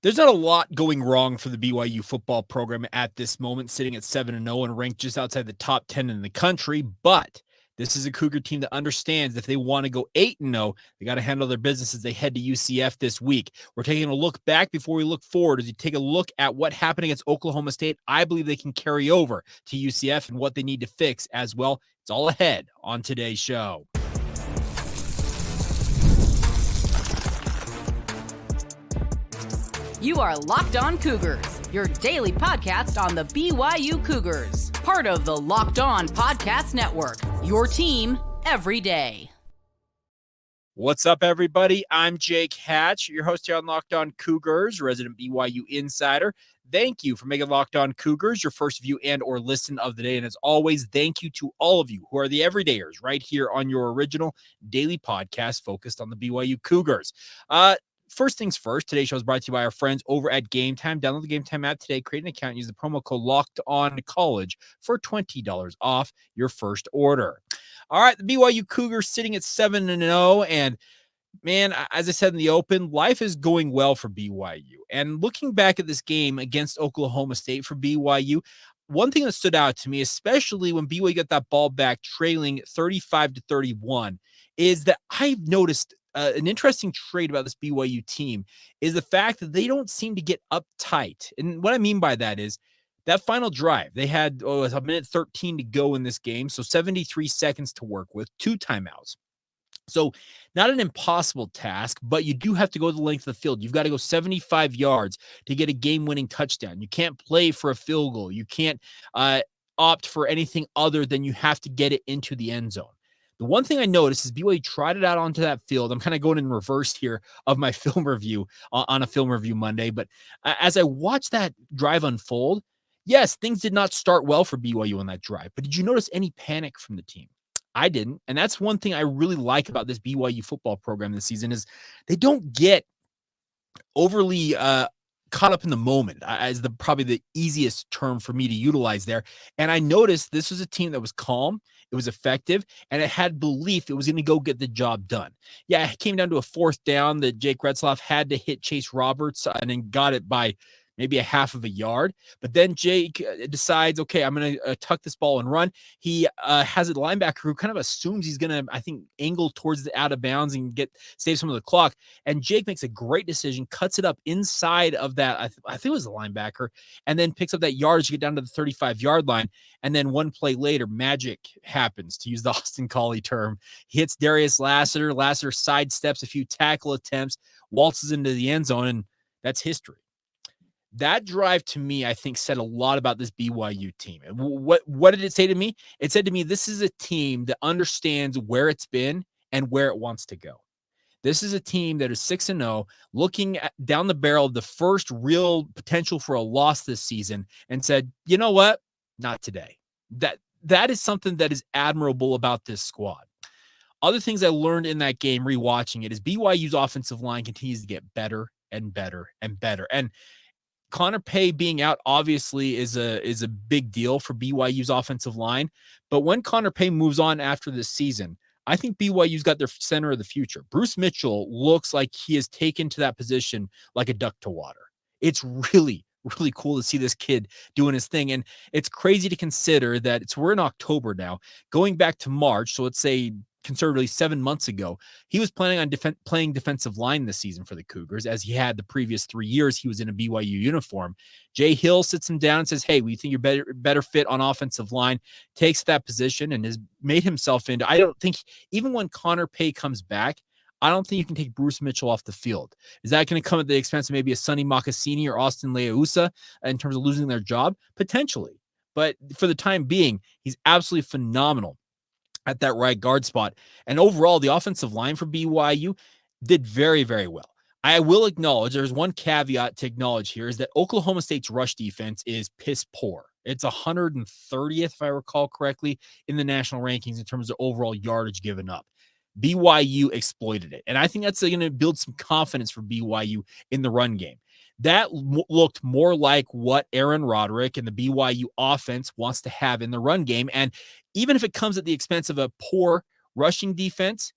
There's not a lot going wrong for the BYU football program at this moment, sitting at 7-0 and ranked just outside the top 10 in the country. But this is a Cougar team that understands if they want to go 8-0, they got to handle their business as they head to UCF this week. We're taking a look back before we look forward. As you take a look at what happened against Oklahoma State, I believe they can carry over to UCF and what they need to fix as well. It's all ahead on today's show. You are Locked On Cougars, your daily podcast on the BYU Cougars, part of the Locked On Podcast Network, your team every day. What's up, everybody? I'm Jake Hatch, your host here on Locked On Cougars, resident BYU insider. Thank you for making Locked On Cougars your first view and or listen of the day. And as always, thank you to all of you who are the everydayers right here on your original daily podcast focused on the BYU Cougars. First things first, today's show is brought to you by our friends over at Game Time. Download the Game Time app today, create an account, and use the promo code LOCKEDONCollege for $20 off your first order. All right, the BYU Cougars sitting at 7-0, and man, as I said in the open, life is going well for BYU. And looking back at this game against Oklahoma State for BYU, one thing that stood out to me, especially when BYU got that ball back trailing 35-31, is that I've noticed an interesting trait about this BYU team is the fact that they don't seem to get uptight. And what I mean by that is that final drive, they had a minute 13 to go in this game. So 73 seconds to work with, 2 timeouts. So not an impossible task, but you do have to go the length of the field. You've got to go 75 yards to get a game-winning touchdown. You can't play for a field goal. You can't opt for anything other than you have to get it into the end zone. The one thing I noticed is BYU trotted out onto that field. I'm kind of going in reverse here of my film review on a film review Monday. But as I watched that drive unfold, yes, things did not start well for BYU on that drive. But did you notice any panic from the team? I didn't. And that's one thing I really like about this BYU football program this season is they don't get overly caught up in the moment as probably the easiest term for me to utilize there. And I noticed this was a team that was calm, it was effective, and it had belief it was going to go get the job done. Yeah, it came down to a 4th down that Jake Retzlaff had to hit Chase Roberts and then got it by maybe a half of a yard. But then Jake decides, okay, I'm going to tuck this ball and run. He has a linebacker who kind of assumes he's going to, I think, angle towards the out of bounds and save some of the clock. And Jake makes a great decision, cuts it up inside of that. I think it was the linebacker, and then picks up that yardage to get down to the 35-yard line. And then one play later, magic happens, to use the Austin Collie term. He hits Darius Lassiter. Lassiter sidesteps a few tackle attempts, waltzes into the end zone, and that's history. That drive to me, I think, said a lot about this BYU team. And what did it say to me? It said to me, this is a team that understands where it's been and where it wants to go. This is a team that is 6-0, looking down the barrel of the first real potential for a loss this season and said, you know what? Not today. That is something that is admirable about this squad. Other things I learned in that game, rewatching it, is BYU's offensive line continues to get better and better and better. And Connor Pay being out obviously is a big deal for BYU's offensive line. But when Connor Pay moves on after this season, I think BYU's got their center of the future. Bruce Mitchell looks like he has taken to that position like a duck to water. It's really, really cool to see this kid doing his thing. And it's crazy to consider that we're in October now, going back to March. So let's say conservatively 7 months ago, he was planning on playing defensive line this season for the Cougars, as he had the previous 3 years he was in a BYU uniform. Jay Hill sits him down and says, hey, we think you're better fit on offensive line, takes that position and has made himself into, I don't think, even when Connor Pay comes back, I don't think you can take Bruce Mitchell off the field. Is that going to come at the expense of maybe a Sonny Makassini or Austin Leausa in terms of losing their job? Potentially. But for the time being, he's absolutely phenomenal at that right guard spot. And overall, the offensive line for BYU did very, very well. I will acknowledge, there's one caveat to acknowledge here, is that Oklahoma State's rush defense is piss poor. It's 130th, if I recall correctly, in the national rankings in terms of overall yardage given up. BYU exploited it. And I think that's going to build some confidence for BYU in the run game. That looked more like what Aaron Roderick and the BYU offense wants to have in the run game. And even if it comes at the expense of a poor rushing defense,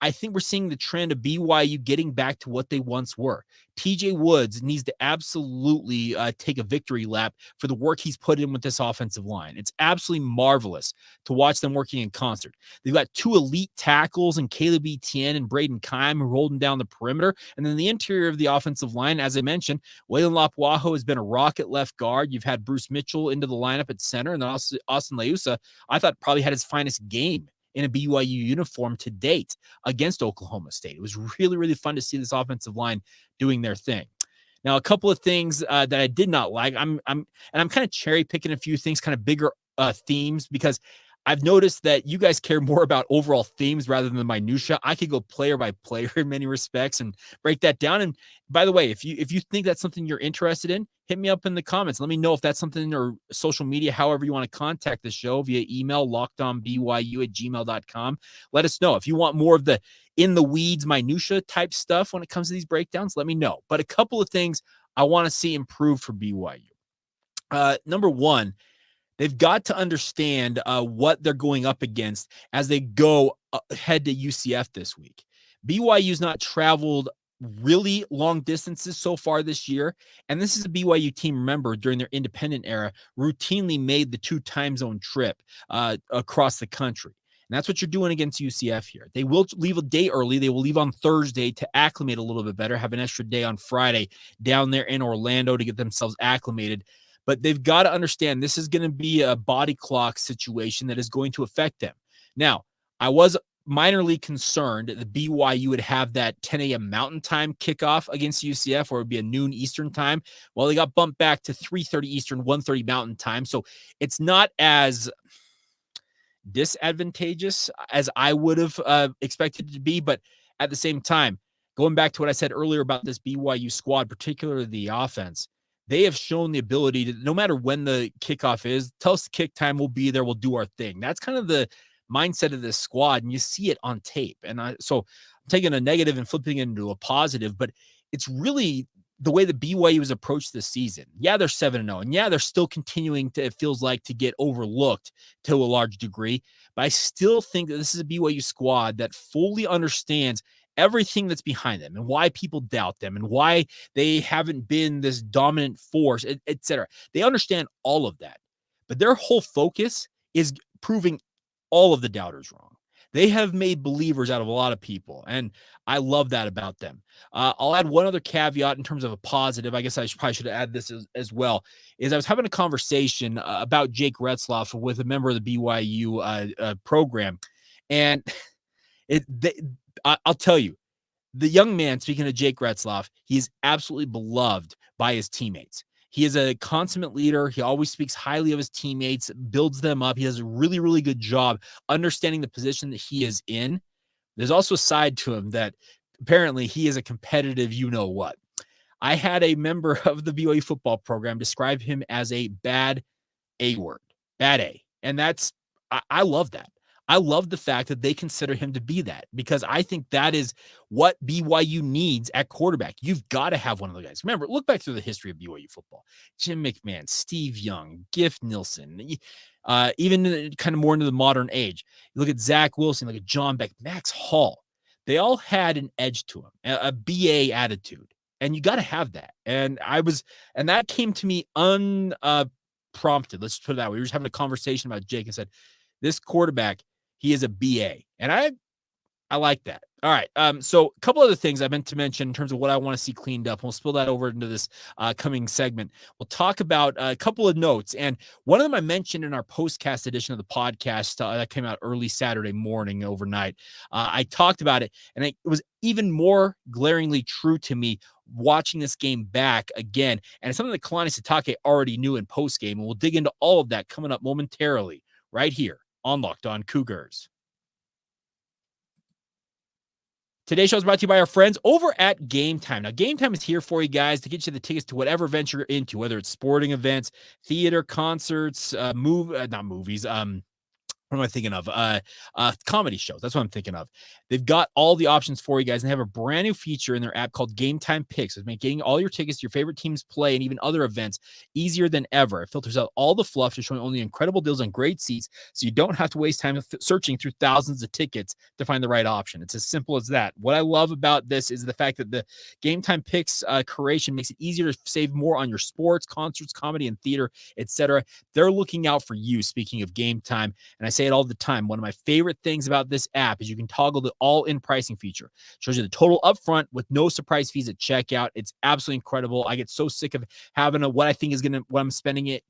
I think we're seeing the trend of BYU getting back to what they once were. TJ Woods needs to absolutely take a victory lap for the work he's put in with this offensive line. It's absolutely marvelous to watch them working in concert. They've got two elite tackles in Caleb Etienne and Braden Keim who are holding down the perimeter. And then the interior of the offensive line, as I mentioned, Waylon Lapuaho has been a rock at left guard. You've had Bruce Mitchell into the lineup at center. And then Austin Leusa, I thought, probably had his finest game in a BYU uniform to date against Oklahoma State. It was really, really fun to see this offensive line doing their thing. Now, a couple of things that I did not like. I'm kind of cherry picking a few things, kind of bigger themes, because I've noticed that you guys care more about overall themes rather than the minutia. I could go player by player in many respects and break that down. And by the way, if you think that's something you're interested in, hit me up in the comments. Let me know if that's something, or social media, however you want to contact the show, via email, lockedonbyu@gmail.com. Let us know. If you want more of the in the weeds minutia type stuff when it comes to these breakdowns, let me know. But a couple of things I want to see improved for BYU. Number one, they've got to understand what they're going up against as they go head to UCF this week. BYU's not traveled really long distances so far this year. And this is a BYU team, remember, during their independent era, routinely made the 2 time zone trip across the country. And that's what you're doing against UCF here. They will leave a day early. They will leave on Thursday to acclimate a little bit better, have an extra day on Friday down there in Orlando to get themselves acclimated. But they've got to understand this is going to be a body clock situation that is going to affect them. Now, I was minorly concerned that the BYU would have that 10 a.m. Mountain Time kickoff against UCF, or it would be a noon Eastern time. Well, they got bumped back to 3:30 Eastern, 1:30 Mountain Time. So it's not as disadvantageous as I would have expected it to be. But at the same time, going back to what I said earlier about this BYU squad, particularly the offense, they have shown the ability to, no matter when the kickoff is, tell us the kick time, we'll be there, we'll do our thing. That's kind of the mindset of this squad, and you see it on tape. And so I'm taking a negative and flipping it into a positive, but it's really the way the BYU has approached this season. Yeah, they're 7-0, and yeah, they're still continuing to, it feels like, to get overlooked to a large degree, but I still think that this is a BYU squad that fully understands everything that's behind them and why people doubt them and why they haven't been this dominant force, et cetera. They understand all of that, but their whole focus is proving all of the doubters wrong. They have made believers out of a lot of people, and I love that about them. I'll add one other caveat in terms of a positive. I guess I probably should add this as well, is I was having a conversation about Jake Retzloff with a member of the BYU program, and I'll tell you, the young man, speaking of Jake Retzloff, he is absolutely beloved by his teammates. He is a consummate leader. He always speaks highly of his teammates, builds them up. He does a really, really good job understanding the position that he is in. There's also a side to him that apparently he is a competitive you-know-what. I had a member of the BYU football program describe him as a bad A word, bad A. And I love that. I love the fact that they consider him to be that, because I think that is what BYU needs at quarterback. You've got to have one of the guys. Remember, look back through the history of BYU football. Jim McMahon, Steve Young, Giff Nielsen, even kind of more into the modern age. You look at Zach Wilson, look at John Beck, Max Hall. They all had an edge to them, a BA attitude. And you got to have that. And that came to me unprompted. Let's put it that way. We were just having a conversation about Jake and said, this quarterback, he is a BA. And I like that. All right. So a couple other things I meant to mention in terms of what I want to see cleaned up. We'll spill that over into this coming segment. We'll talk about a couple of notes. And one of them I mentioned in our postcast edition of the podcast that came out early Saturday morning, overnight. I talked about it, and it was even more glaringly true to me watching this game back again. And it's something that Kalani Sitake already knew in postgame. And we'll dig into all of that coming up momentarily right here on Locked On Cougars. Today's show is brought to you by our friends over at Game Time. Now, Game Time is here for you guys to get you the tickets to whatever event you're into, whether it's sporting events, theater, concerts, not movies, what am I thinking of? Comedy shows. That's what I'm thinking of. They've got all the options for you guys, and they have a brand new feature in their app called Game Time Picks. It's making getting all your tickets to your favorite teams play and even other events easier than ever. It filters out all the fluff to showing only incredible deals on great seats, so you don't have to waste time searching through thousands of tickets to find the right option. It's as simple as that. What I love about this is the fact that the Game Time Picks curation makes it easier to save more on your sports, concerts, comedy, and theater, etc. They're looking out for you, speaking of game time. And I say it all the time. One of my favorite things about this app is you can toggle the all-in pricing feature. It shows you the total upfront with no surprise fees at checkout. It's absolutely incredible. I get so sick of having what I think is what I'm spending it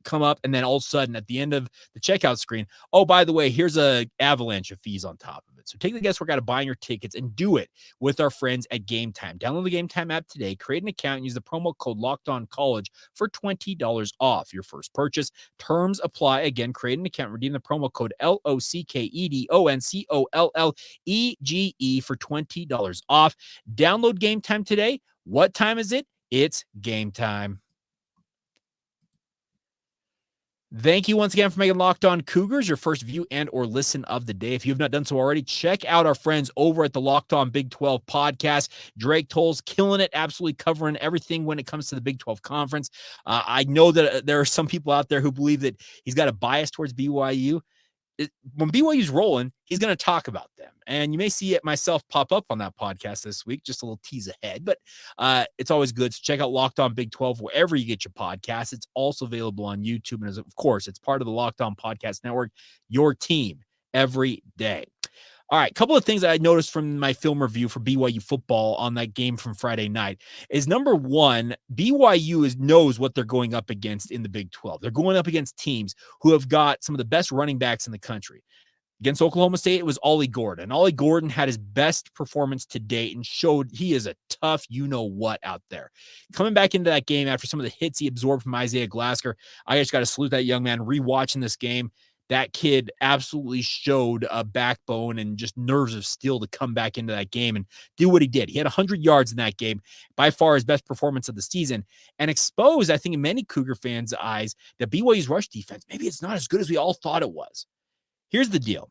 come up, and then all of a sudden at the end of the checkout screen, oh, by the way, here's a avalanche of fees on top of it. So take the guesswork out of buying your tickets and do it with our friends at Game Time. Download the Game Time app today, create an account, and use the promo code LOCKEDONCollege for $20 off your first purchase. Terms apply. Again, create an account, redeem the promo code LOCKEDONCOLLEGE for $20 off. Download Game Time today. What time is it? It's game time. Thank you once again for making Locked On Cougars your first view and or listen of the day. If you have not done so already, check out our friends over at the Locked On Big 12 podcast. Drake Toll's killing it, absolutely covering everything when it comes to the Big 12 conference. I know that there are some people out there who believe that he's got a bias towards BYU. When BYU's rolling, he's going to talk about them. And you may see it myself pop up on that podcast this week, just a little tease ahead, but it's always good. So check out Locked On Big 12 wherever you get your podcasts. It's also available on YouTube. And of course, it's part of the Locked On Podcast Network, your team every day. All right, a couple of things that I noticed from my film review for BYU football on that game from Friday night is, number one, BYU knows what they're going up against in the Big 12. They're going up against teams who have got some of the best running backs in the country. Against Oklahoma State, it was Ollie Gordon. Ollie Gordon had his best performance to date and showed he is a tough you-know-what out there. Coming back into that game after some of the hits he absorbed from Isaiah Glasker, I just got to salute that young man. Rewatching this game, that kid absolutely showed a backbone and just nerves of steel to come back into that game and do what he did. He had 100 yards in that game, by far his best performance of the season, and exposed, I think, in many Cougar fans' eyes, that BYU's rush defense, maybe it's not as good as we all thought it was. Here's the deal.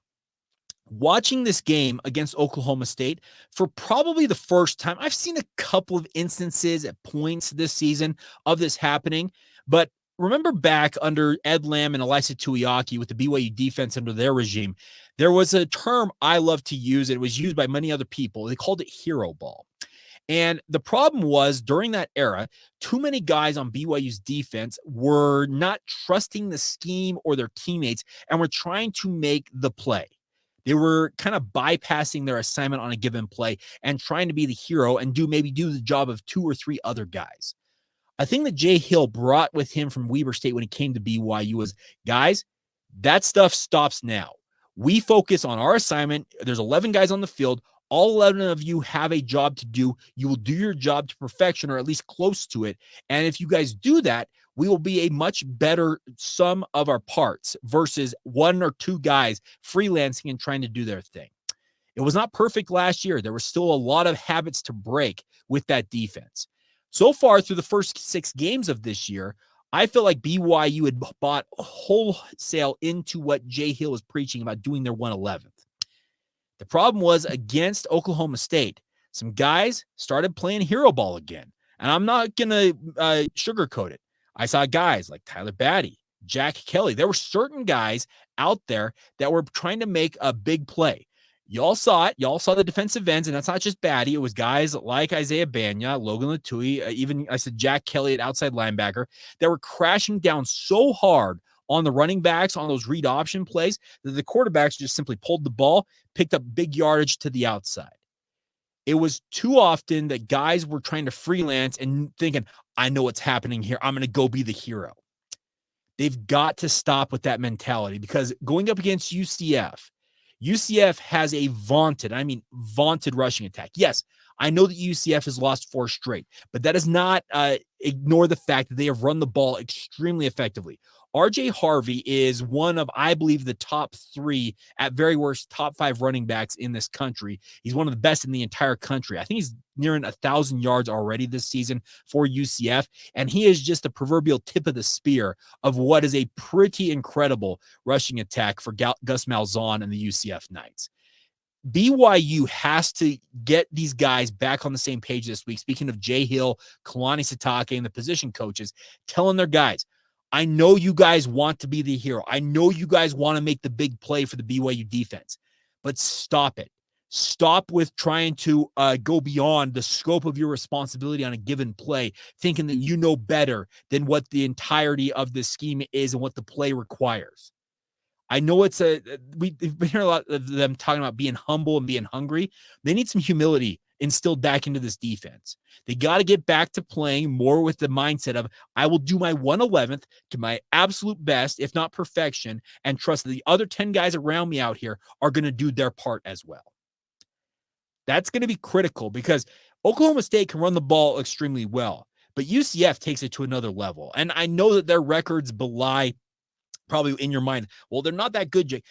Watching this game against Oklahoma State for probably the first time, I've seen a couple of instances at points this season of this happening, but remember back under Ed Lamb and Elisa Tuiaki with the BYU defense under their regime, there was a term I love to use. It was used by many other people. They called it hero ball. And the problem was, during that era, too many guys on BYU's defense were not trusting the scheme or their teammates and were trying to make the play. They were kind of bypassing their assignment on a given play and trying to be the hero and do the job of two or three other guys. I think that Jay Hill brought with him from Weber State when he came to BYU was, guys, that stuff stops now. We focus on our assignment. There's 11 guys on the field. All 11 of you have a job to do. You will do your job to perfection, or at least close to it. And if you guys do that, we will be a much better sum of our parts versus one or two guys freelancing and trying to do their thing. It was not perfect last year. There was still a lot of habits to break with that defense. So far, through the first 6 games of this year, I feel like BYU had bought wholesale into what Jay Hill was preaching about doing their 111th. The problem was, against Oklahoma State, some guys started playing hero ball again. And I'm not going to sugarcoat it. I saw guys like Tyler Batty, Jack Kelly. There were certain guys out there that were trying to make a big play. Y'all saw it. Y'all saw the defensive ends, and that's not just Batty. It was guys like Isaiah Banya, Logan Latui, even I said Jack Kelly at outside linebacker that were crashing down so hard on the running backs on those read option plays that the quarterbacks just simply pulled the ball, picked up big yardage to the outside. It was too often that guys were trying to freelance and thinking, I know what's happening here. I'm going to go be the hero. They've got to stop with that mentality, because going up against UCF has a vaunted rushing attack. Yes, I know that UCF has lost 4 straight, but that does not ignore the fact that they have run the ball extremely effectively. RJ Harvey is one of, I believe, the top 3, at very worst, top 5 running backs in this country. He's one of the best in the entire country. I think he's nearing 1,000 yards already this season for UCF, and he is just the proverbial tip of the spear of what is a pretty incredible rushing attack for Gus Malzahn and the UCF Knights. BYU has to get these guys back on the same page this week. Speaking of Jay Hill, Kalani Sitake, and the position coaches, telling their guys, I know you guys want to be the hero. I know you guys want to make the big play for the BYU defense, but stop it. Stop with trying to go beyond the scope of your responsibility on a given play, thinking that you know better than what the entirety of this scheme is and what the play requires. I know we've been hearing a lot of them talking about being humble and being hungry. They need some humility instilled back into this defense. They got to get back to playing more with the mindset of, I will do my 1/11th to my absolute best, if not perfection, and trust that the other 10 guys around me out here are going to do their part as well. That's going to be critical because Oklahoma State can run the ball extremely well, but UCF takes it to another level. And I know that their records belie, probably in your mind, well, they're not that good, Jake.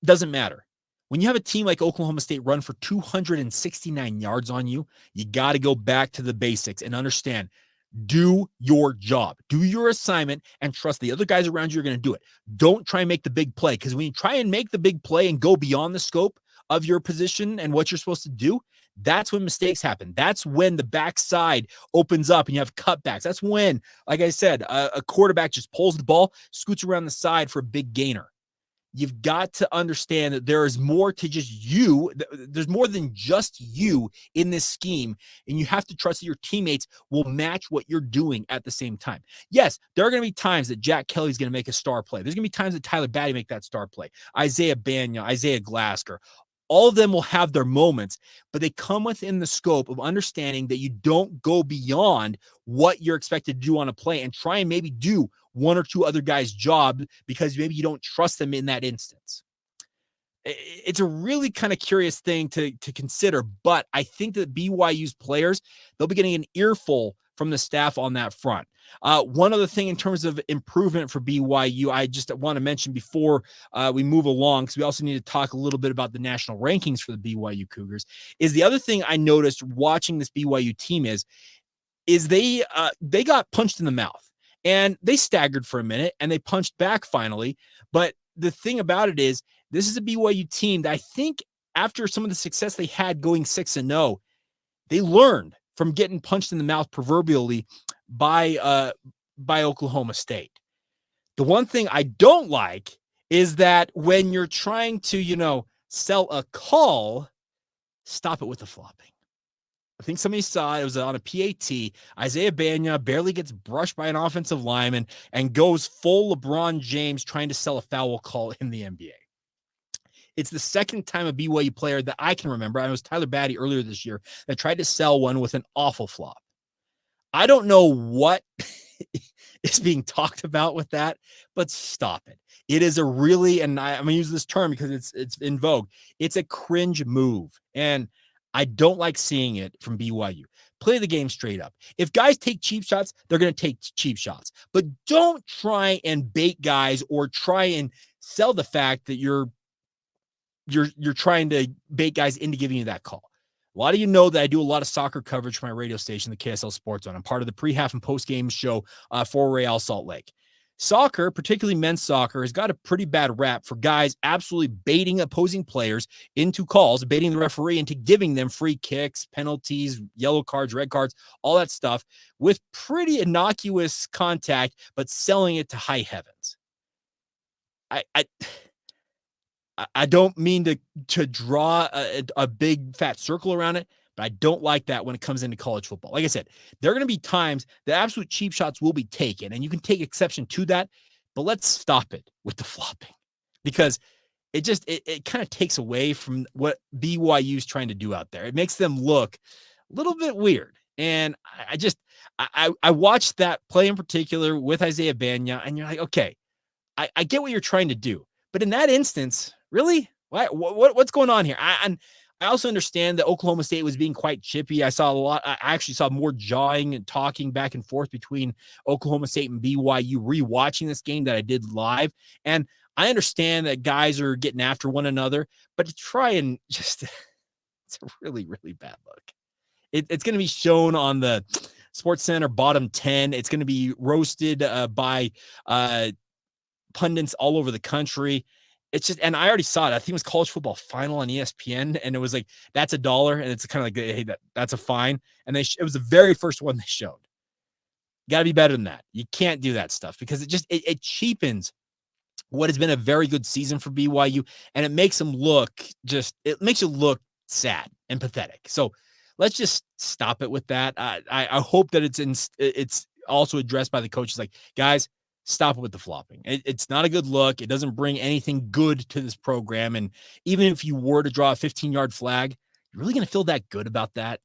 Doesn't matter. When you have a team like Oklahoma State run for 269 yards on you, you got to go back to the basics and understand, do your job, do your assignment, and trust the other guys around you are going to do it. Don't try and make the big play, because when you try and make the big play and go beyond the scope of your position and what you're supposed to do, that's when mistakes happen. That's when the backside opens up and you have cutbacks. That's when, like I said, a quarterback just pulls the ball, scoots around the side for a big gainer. You've got to understand that there is more to just you. There's more than just you in this scheme, and you have to trust that your teammates will match what you're doing at the same time. Yes, there are going to be times that Jack Kelly's going to make a star play. There's going to be times that Tyler Batty make that star play. Isaiah Banya, Isaiah Glasker, all of them will have their moments, but they come within the scope of understanding that you don't go beyond what you're expected to do on a play and try and maybe do one or two other guys' job because maybe you don't trust them in that instance. It's a really kind of curious thing to consider, but I think that BYU's players, they'll be getting an earful from the staff on that front. One other thing in terms of improvement for BYU, I just want to mention before we move along, because we also need to talk a little bit about the national rankings for the BYU Cougars, is the other thing I noticed watching this BYU team is they got punched in the mouth. And they staggered for a minute and they punched back finally. But the thing about it is, this is a BYU team that I think after some of the success they had going 6-0, they learned from getting punched in the mouth proverbially by Oklahoma State. The one thing I don't like is that when you're trying to, sell a call, stop it with the flopping. I think somebody saw it was on a PAT. Isaiah Banya barely gets brushed by an offensive lineman and goes full LeBron James trying to sell a foul call in the NBA. It's the second time a BYU player that I can remember, it was Tyler Batty earlier this year, that tried to sell one with an awful flop. I don't know what is being talked about with that, but stop it. It is a really, and I'm going to use this term because it's in vogue, it's a cringe move. And I don't like seeing it from BYU. Play the game straight up. If guys take cheap shots, they're going to take cheap shots. But don't try and bait guys or try and sell the fact that you're trying to bait guys into giving you that call. A lot of you know that I do a lot of soccer coverage for my radio station, the KSL Sports Zone. I'm part of the pre-half and post-game show for Real Salt Lake. Soccer, particularly men's soccer, has got a pretty bad rap for guys absolutely baiting opposing players into calls, baiting the referee into giving them free kicks, penalties, yellow cards, red cards, all that stuff with pretty innocuous contact, but selling it to high heavens. I don't mean to draw a big fat circle around it, but I don't like that when it comes into college football. Like I said, there are going to be times that absolute cheap shots will be taken, and you can take exception to that, but let's stop it with the flopping, because it kind of takes away from what BYU is trying to do out there. It makes them look a little bit weird. And I watched that play in particular with Isaiah Banya, and you're like, okay, I get what you're trying to do, but in that instance, really, what's going on here? I also understand that Oklahoma State was being quite chippy. I actually saw more jawing and talking back and forth between Oklahoma State and BYU rewatching this game that I did live. And I understand that guys are getting after one another, but to try and just, it's a really, really bad look. It's going to be shown on the Sports Center bottom 10. It's going to be roasted by pundits all over the country. It's just, and I already saw it. I think it was College Football Final on ESPN, and it was like, that's $1, and it's kind of like, hey, that's a fine. And it was the very first one they showed. Got to be better than that. You can't do that stuff because it cheapens what has been a very good season for BYU, and it makes them look you look sad and pathetic. So let's just stop it with that. I hope that it's also addressed by the coaches. Like, guys, stop it with the flopping. It's not a good look. It doesn't bring anything good to this program. And even if you were to draw a 15-yard flag, you're really going to feel that good about that?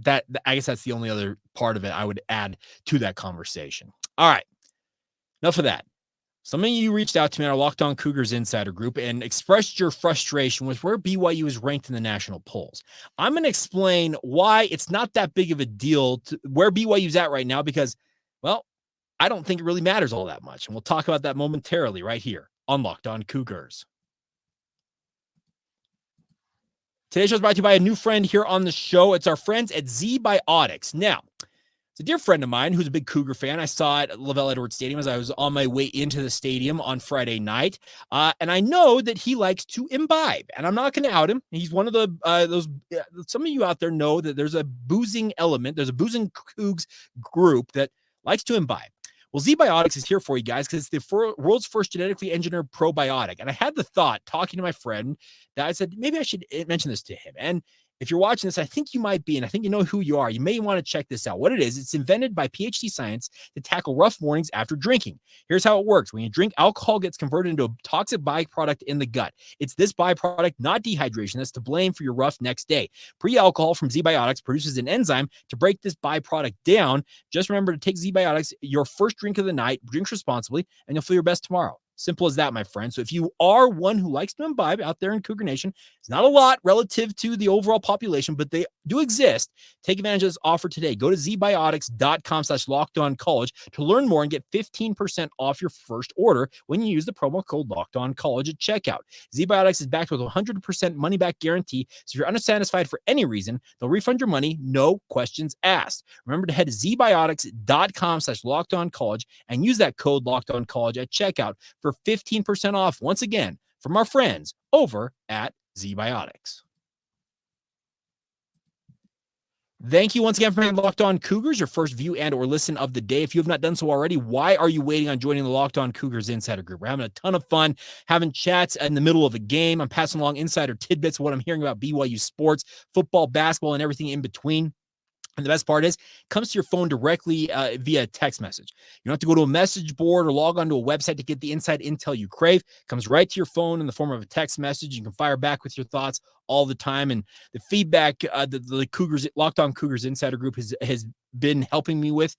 I guess that's the only other part of it I would add to that conversation. All right. Enough of that. Some of you reached out to me on our Locked On Cougars Insider group and expressed your frustration with where BYU is ranked in the national polls. I'm going to explain why it's not that big of a deal to where BYU's at right now because, well, I don't think it really matters all that much. And we'll talk about that momentarily right here on Locked On Cougars. Today's show is brought to you by a new friend here on the show. It's our friends at ZBiotics. Now, it's a dear friend of mine who's a big Cougar fan. I saw it at Lavelle Edwards Stadium as I was on my way into the stadium on Friday night. And I know that he likes to imbibe. And I'm not going to out him. He's one of some of you out there know that there's a boozing element. There's a boozing Cougs group that likes to imbibe. Well, ZBiotics is here for you guys because it's the world's first genetically engineered probiotic. And I had the thought, talking to my friend, that I said, maybe I should mention this to him. And if you're watching this, I think you might be, and I think you know who you are. You may want to check this out. What it is, it's invented by PhD science to tackle rough mornings after drinking. Here's how it works. When you drink, alcohol gets converted into a toxic byproduct in the gut. It's this byproduct, not dehydration, that's to blame for your rough next day. Pre-alcohol from ZBiotics produces an enzyme to break this byproduct down. Just remember to take ZBiotics, your first drink of the night, drink responsibly, and you'll feel your best tomorrow. Simple as that, my friend. So if you are one who likes to imbibe out there in Cougar Nation, it's not a lot relative to the overall population, but they do exist. Take advantage of this offer today. Go to zbiotics.com/lockedoncollege to learn more and get 15% off your first order when you use the promo code LockedOnCollege at checkout. ZBiotics is backed with a 100% money-back guarantee, so if you're unsatisfied for any reason, they'll refund your money, no questions asked. Remember to head to zbiotics.com/lockedoncollege and use that code LockedOnCollege at checkout for 15% off, once again, from our friends over at ZBiotics. Thank you once again for making Locked On Cougars your first view and or listen of the day. If you have not done so already, why are you waiting on joining the Locked On Cougars Insider Group? We're having a ton of fun, having chats in the middle of a game. I'm passing along insider tidbits of what I'm hearing about BYU sports, football, basketball, and everything in between. And the best part is, it comes to your phone directly via text message. You don't have to go to a message board or log onto a website to get the inside intel you crave. It comes right to your phone in the form of a text message. You can fire back with your thoughts all the time. And the feedback the Cougars, Locked On Cougars Insider Group has been helping me with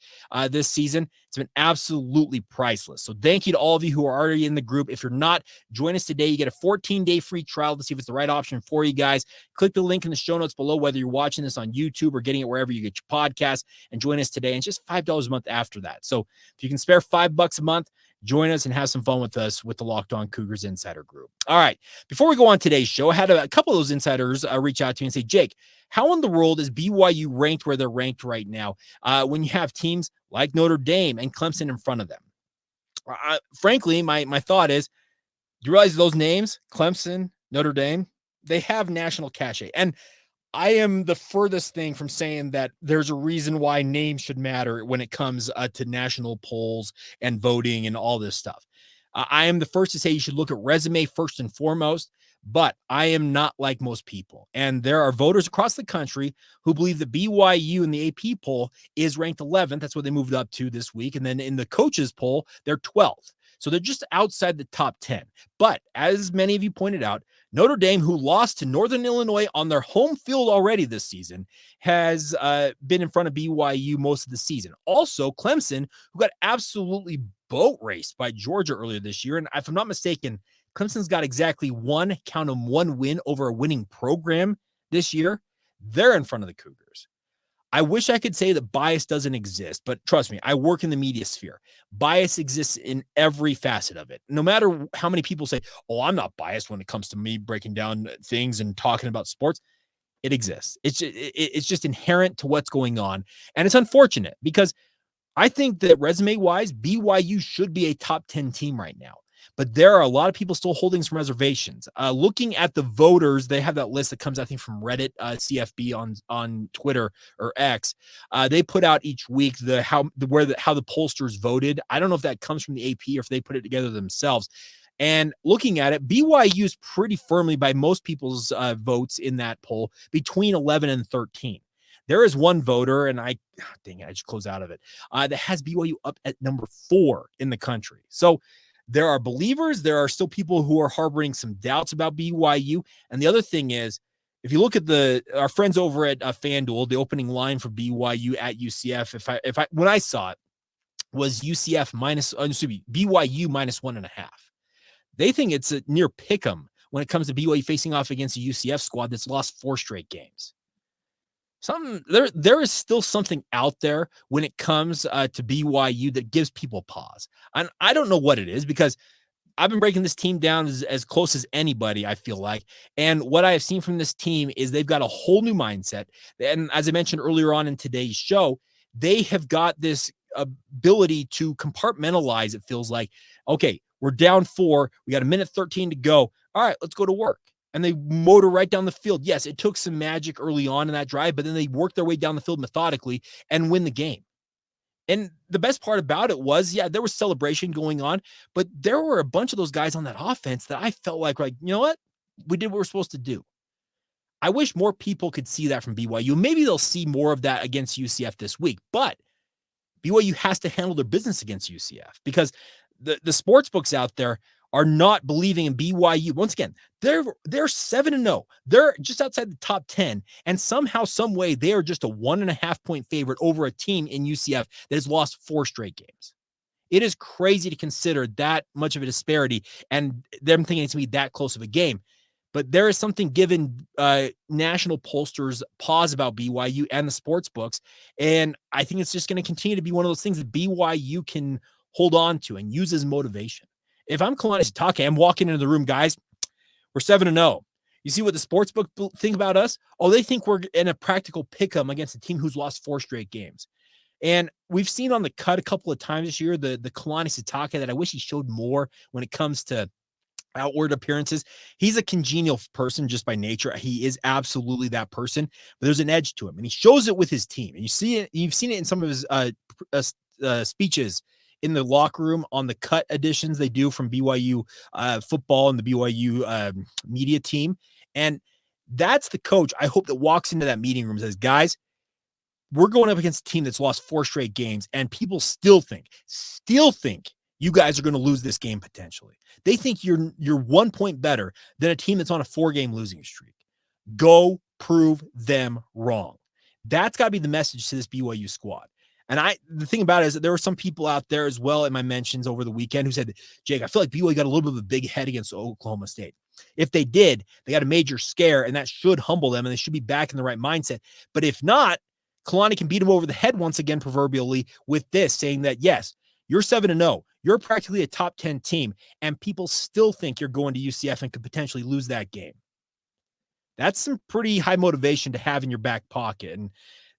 this season, it's been absolutely priceless. So thank you to all of you who are already in the group. If you're not, join us today. You get a 14-day free trial to see if it's the right option for you guys. Click the link in the show notes below, whether you're watching this on YouTube or getting it wherever you get your podcast, and join us today. And it's just $5 a month after that. So if you can spare $5 a month, join us and have some fun with us with the Locked On Cougars Insider Group. All right. Before we go on today's show, I had a couple of those insiders reach out to me and say, Jake, how in the world is BYU ranked where they're ranked right now when you have teams like Notre Dame and Clemson in front of them? Frankly, my thought is, do you realize those names, Clemson, Notre Dame, they have national cachet? And I am the furthest thing from saying that there's a reason why names should matter when it comes to national polls and voting and all this stuff. I am the first to say you should look at resume first and foremost, but I am not like most people. And there are voters across the country who believe that BYU in the AP poll is ranked 11th. That's what they moved up to this week. And then in the coaches poll, they're 12th. So they're just outside the top 10. But as many of you pointed out, Notre Dame, who lost to Northern Illinois on their home field already this season, has been in front of BYU most of the season. Also, Clemson, who got absolutely boat raced by Georgia earlier this year. And if I'm not mistaken, Clemson's got exactly one win over a winning program this year, they're in front of the Cougars. I wish I could say that bias doesn't exist, but trust me, I work in the media sphere. Bias exists in every facet of it. No matter how many people say, oh, I'm not biased when it comes to me breaking down things and talking about sports, it exists. It's just inherent to what's going on. And it's unfortunate because I think that resume-wise, BYU should be a top 10 team right now. But there are a lot of people still holding some reservations. Looking at the voters, they have that list that comes, I think, from Reddit, CFB on Twitter or X. They put out each week how the pollsters voted. I don't know if that comes from the AP or if they put it together themselves. And looking at it, BYU is pretty firmly, by most people's votes in that poll, between 11 and 13. There is one voter, and I just closed out of it, that has BYU up at number 4 in the country. So there are believers. There are still people who are harboring some doubts about BYU. And the other thing is, if you look at our friends over at FanDuel, the opening line for BYU at UCF, when I saw it, was BYU minus 1.5. They think it's a near pick'em when it comes to BYU facing off against a UCF squad that's lost 4 straight games. There is still something out there when it comes to BYU that gives people pause. And I don't know what it is, because I've been breaking this team down as close as anybody, I feel like. And what I have seen from this team is they've got a whole new mindset. And as I mentioned earlier on in today's show, they have got this ability to compartmentalize. It feels like, okay, we're down 4. We got 1:13 to go. All right, let's go to work. And they motor right down the field. Yes, it took some magic early on in that drive, but then they worked their way down the field methodically and win the game. And the best part about it was, there was celebration going on, but there were a bunch of those guys on that offense that I felt like, you know what? We did what we're supposed to do. I wish more people could see that from BYU. Maybe they'll see more of that against UCF this week, but BYU has to handle their business against UCF, because the sports books out there are not believing in BYU. Once again, they're 7-0. They're just outside the top 10. And somehow, some way, they are just a 1.5 point favorite over a team in UCF that has lost 4 straight games. It is crazy to consider that much of a disparity and them thinking it's going to be that close of a game. But there is something given national pollsters pause about BYU and the sports books. And I think it's just going to continue to be one of those things that BYU can hold on to and use as motivation. If I'm Kalani Sitake, I'm walking into the room, guys, we're 7-0. You see what the sportsbook think about us? Oh, they think we're in a practical pick'em against a team who's lost 4 straight games. And we've seen on the cut a couple of times this year, the Kalani Sitake that I wish he showed more when it comes to outward appearances. He's a congenial person just by nature. He is absolutely that person, but there's an edge to him, and he shows it with his team. And you see it, you've seen it in some of his speeches in the locker room on the cut editions they do from BYU football and the BYU media team. And that's the coach, I hope, that walks into that meeting room and says, guys, we're going up against a team that's lost 4 straight games, and people still think you guys are going to lose this game potentially. They think you're 1 point better than a team that's on a 4-game losing streak. Go prove them wrong. That's got to be the message to this BYU squad. And the thing about it is that there were some people out there as well in my mentions over the weekend who said, Jake, I feel like BYU got a little bit of a big head against Oklahoma State. If they did, they got a major scare, and that should humble them, and they should be back in the right mindset. But if not, Kalani can beat him over the head once again, proverbially, with this, saying that, yes, you're 7-0. You're practically a top 10 team, and people still think you're going to UCF and could potentially lose that game. That's some pretty high motivation to have in your back pocket. And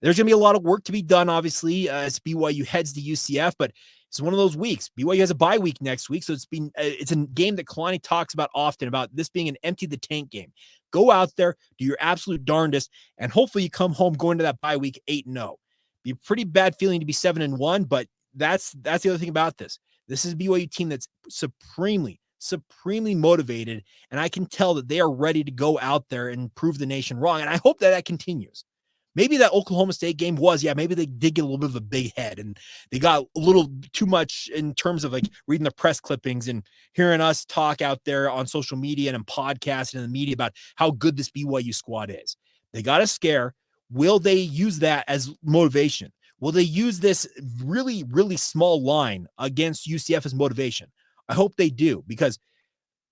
there's going to be a lot of work to be done, obviously, as BYU heads to UCF, but it's one of those weeks. BYU has a bye week next week, so it's a game that Kalani talks about often, about this being an empty the tank game. Go out there, do your absolute darndest, and hopefully you come home going to that bye week 8-0. Be a pretty bad feeling to be 7-1, but that's the other thing about this. This is a BYU team that's supremely motivated, and I can tell that they are ready to go out there and prove the nation wrong, and I hope that continues. Maybe that Oklahoma State game maybe they did get a little bit of a big head, and they got a little too much in terms of like reading the press clippings and hearing us talk out there on social media and in podcasts and in the media about how good this BYU squad is. They got a scare. Will they use that as motivation? Will they use this really, really small line against UCF as motivation? I hope they do, because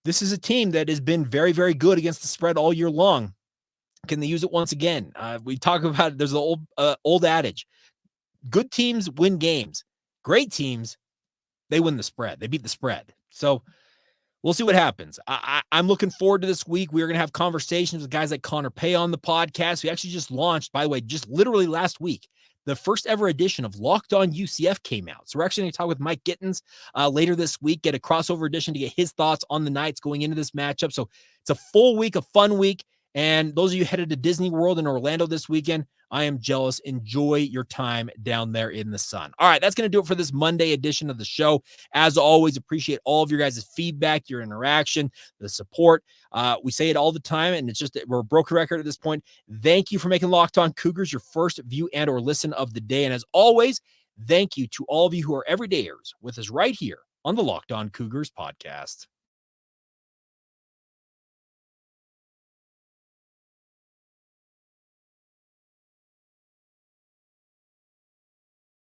this is a team that has been very, very good against the spread all year long. Can they use it once again? We talk about it. There's the old adage: good teams win games. Great teams, they win the spread. They beat the spread. So we'll see what happens. I'm looking forward to this week. We're going to have conversations with guys like Connor Pay on the podcast. We actually just launched, by the way, just literally last week, the first ever edition of Locked On UCF came out. So we're actually going to talk with Mike Gittins later this week, get a crossover edition to get his thoughts on the Knights going into this matchup. So it's a full week, a fun week. And those of you headed to Disney World in Orlando this weekend, I am jealous. Enjoy your time down there in the sun. All right, that's going to do it for this Monday edition of the show. As always, appreciate all of your guys' feedback, your interaction, the support. We say it all the time, and it's just we're a broken record at this point. Thank you for making Locked On Cougars your first view and or listen of the day. And as always, thank you to all of you who are everydayers with us right here on the Locked On Cougars podcast.